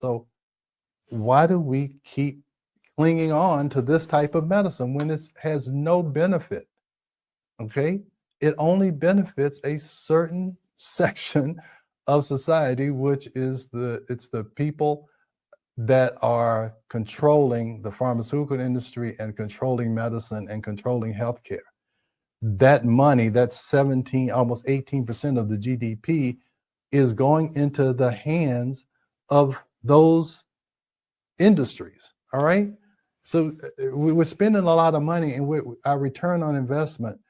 So why do we keep clinging on to this type of medicine when it has no benefit? Okay, it only benefits a certain section of society, which is the people that are controlling the pharmaceutical industry and controlling medicine and controlling healthcare. That money, that's 17, almost 18% of the GDP, is going into the hands of those industries. All right. So we're spending a lot of money, and our return on investment,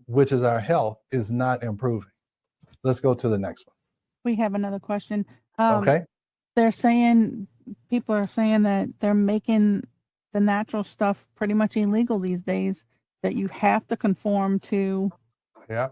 which is our health, is not improving. Let's go to the next one. We have another question. Okay. They're saying, people are saying that they're making the natural stuff pretty much illegal these days, that you have to conform to. Yeah.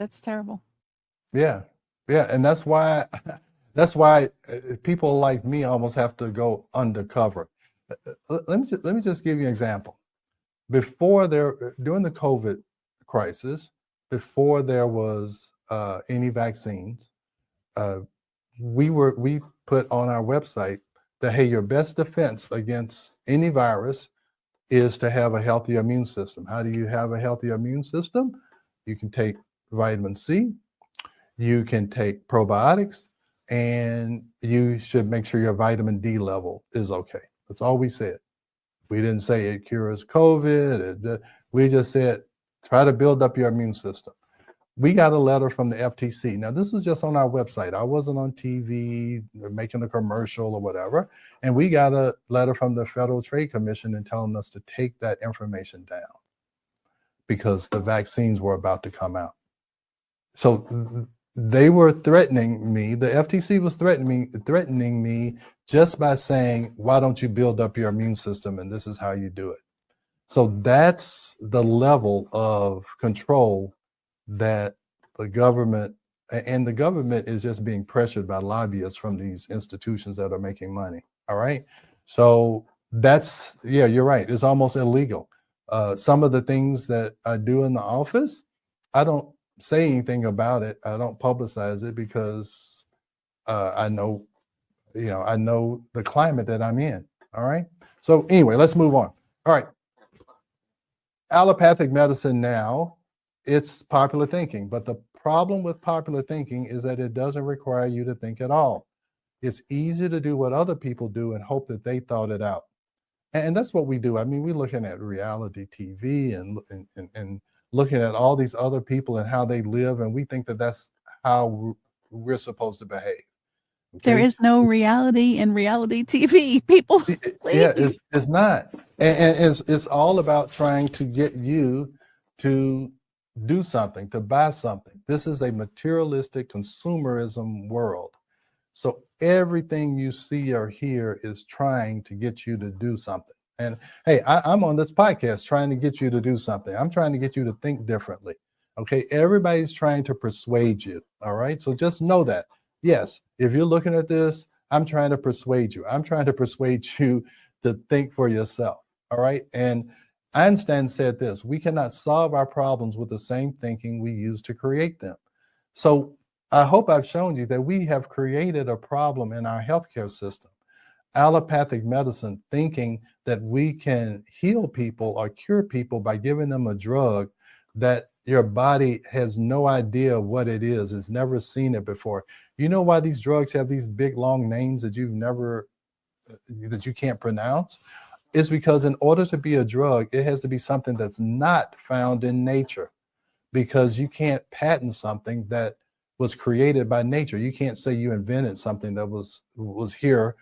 That's terrible. Yeah. Yeah. And that's why people like me almost have to go undercover. Let me just give you an example. During the COVID crisis, before there was any vaccines, we put on our website that, hey, your best defense against any virus is to have a healthy immune system. How do you have a healthy immune system? You can take vitamin C, you can take probiotics, and you should make sure your vitamin D level is okay. That's all we said. We didn't say it cures COVID. We just said, try to build up your immune system. We got a letter from the FTC. Now, this was just on our website. I wasn't on TV making a commercial or whatever. And we got a letter from the Federal Trade Commission and telling us to take that information down because the vaccines were about to come out. So they were threatening me. The FTC was threatening me just by saying, why don't you build up your immune system? And this is how you do it. So that's the level of control that the government is just being pressured by lobbyists from these institutions that are making money. All right. So yeah, you're right. It's almost illegal. Some of the things that I do in the office, I don't say anything about it. I don't publicize it because I know the climate that I'm in. All right. So anyway, let's move on. All right. Allopathic medicine now, it's popular thinking, but the problem with popular thinking is that it doesn't require you to think at all. It's easy to do what other people do and hope that they thought it out. And that's what we do. I mean, we're looking at reality TV and looking at all these other people and how they live, and we think that that's how we're supposed to behave. Okay? There is no reality in reality TV, people. Yeah, it's not. And it's all about trying to get you to do something, to buy something. This is a materialistic consumerism world. So everything you see or hear is trying to get you to do something. And hey, I'm on this podcast trying to get you to do something. I'm trying to get you to think differently. Okay, everybody's trying to persuade you. All right, so just know that. Yes, if you're looking at this, I'm trying to persuade you. I'm trying to persuade you to think for yourself. All right, and Einstein said this: we cannot solve our problems with the same thinking we use to create them. So I hope I've shown you that we have created a problem in our healthcare system. Allopathic medicine, thinking that we can heal people or cure people by giving them a drug that your body has no idea what it is. It's never seen it before. You know why these drugs have these big long names that you can't pronounce? It's because in order to be a drug, it has to be something that's not found in nature, because you can't patent something that was created by nature. You can't say you invented something that was here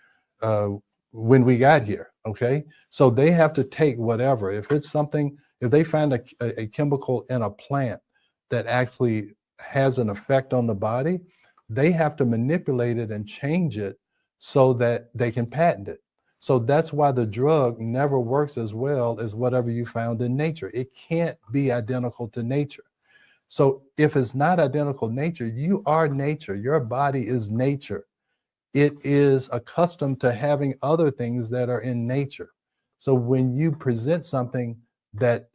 when we got here. Okay, so they have to take whatever. If they find a chemical in a plant that actually has an effect on the body, they have to manipulate it and change it so that they can patent it. So that's why the drug never works as well as whatever you found in nature. It can't be identical to nature. So if it's not identical to nature, you are nature. Your body is nature. It is accustomed to having other things that are in nature. So when you present something that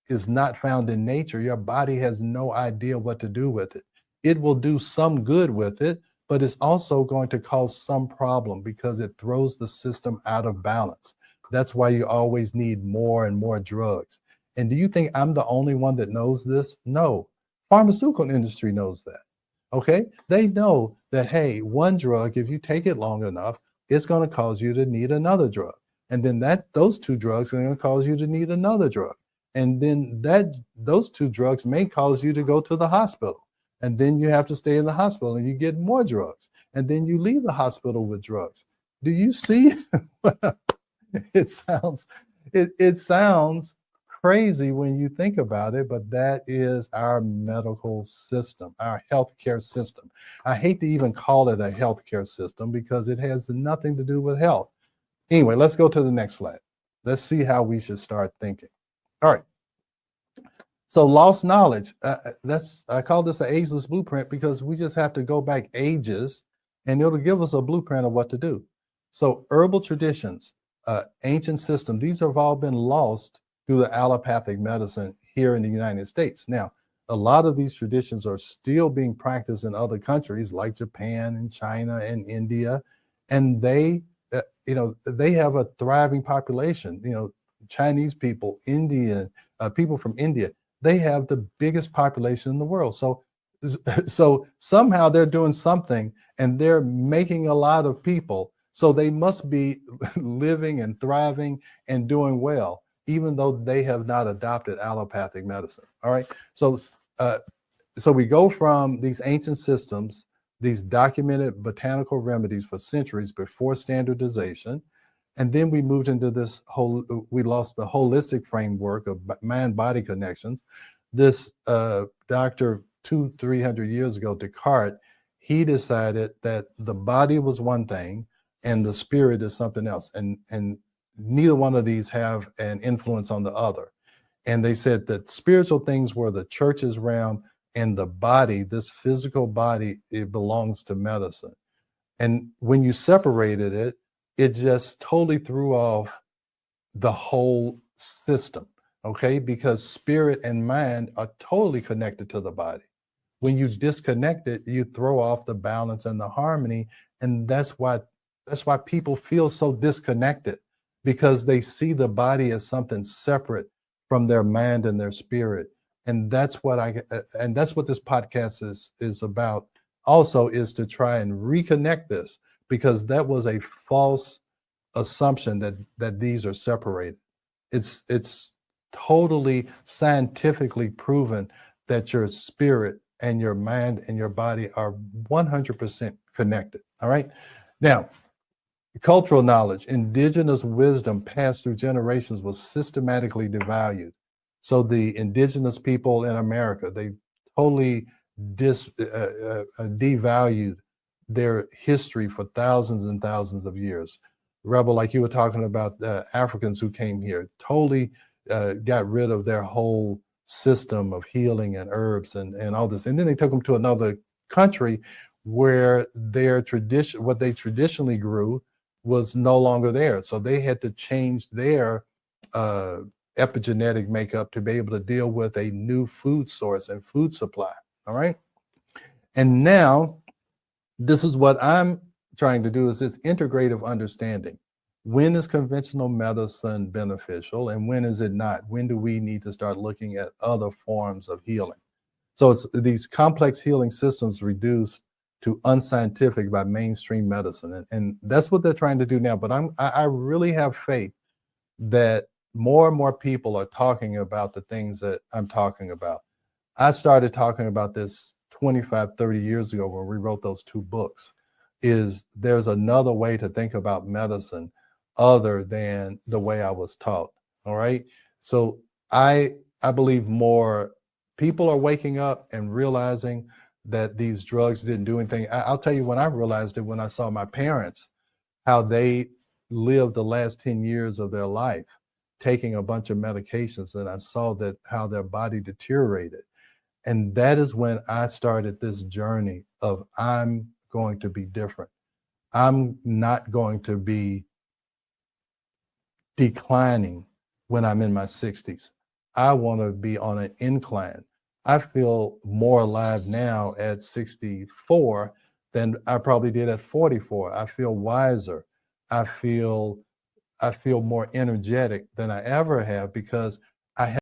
is not found in nature, your body has no idea what to do with it. It will do some good with it, but it's also going to cause some problem because it throws the system out of balance. That's why you always need more and more drugs. And do you think I'm the only one that knows this? No. Pharmaceutical industry knows that. Okay? They know that, hey, one drug, if you take it long enough, it's going to cause you to need another drug. And then those two drugs are going to cause you to need another drug. And then those two drugs may cause you to go to the hospital. And then you have to stay in the hospital and you get more drugs. And then you leave the hospital with drugs. Do you see? It sounds crazy when you think about it, but that is our medical system, our healthcare system. I hate to even call it a healthcare system because it has nothing to do with health. Anyway, let's go to the next slide. Let's see how we should start thinking. All right. So lost knowledge, I call this an ageless blueprint because we just have to go back ages and it'll give us a blueprint of what to do. So herbal traditions, ancient systems, these have all been lost through the allopathic medicine here in the United States. Now, a lot of these traditions are still being practiced in other countries like Japan and China and India, and they have a thriving population. Chinese people, Indian people from India, they have the biggest population in the world. So somehow they're doing something and they're making a lot of people. So they must be living and thriving and doing well, even though they have not adopted allopathic medicine. All right. So we go from these ancient systems, these documented botanical remedies for centuries before standardization. And then we moved into we lost the holistic framework of mind-body connections. This doctor 200-300 years ago, Descartes, he decided that the body was one thing and the spirit is something else. And neither one of these have an influence on the other. And they said that spiritual things were the church's realm and the body, this physical body, it belongs to medicine. And when you separated it, it just totally threw off the whole system, okay? Because spirit and mind are totally connected to the body. When you disconnect it, you throw off the balance and the harmony, and that's why people feel so disconnected, because they see the body as something separate from their mind and their spirit. And that's what this podcast is about. Also, is to try and reconnect this, because that was a false assumption that these are separated. It's totally scientifically proven that your spirit and your mind and your body are 100% connected. All right. Now, cultural knowledge, indigenous wisdom passed through generations was systematically devalued. So the indigenous people in America, they totally devalued their history for thousands and thousands of years. Rebel, like you were talking about, Africans who came here, totally got rid of their whole system of healing and herbs and all this. And then they took them to another country where their tradition, what they traditionally grew, was no longer there. So they had to change their epigenetic makeup to be able to deal with a new food source and food supply. All right. And now, this is what I'm trying to do, is this integrative understanding. When is conventional medicine beneficial and when is it not? When do we need to start looking at other forms of healing? So it's these complex healing systems reduced to unscientific by mainstream medicine. And that's what they're trying to do now. But I really have faith that more and more people are talking about the things that I'm talking about. I started talking about this 25, 30 years ago when we wrote those two books. Is there's another way to think about medicine other than the way I was taught. All right. So I believe more people are waking up and realizing that these drugs didn't do anything. I'll tell you when I realized it, when I saw my parents, how they lived the last 10 years of their life taking a bunch of medications, and I saw that how their body deteriorated. And that is when I started this journey of I'm going to be different. I'm not going to be declining when I'm in my 60s. I want to be on an incline. I feel more alive now at 64 than I probably did at 44. I feel wiser. I feel more energetic than I ever have because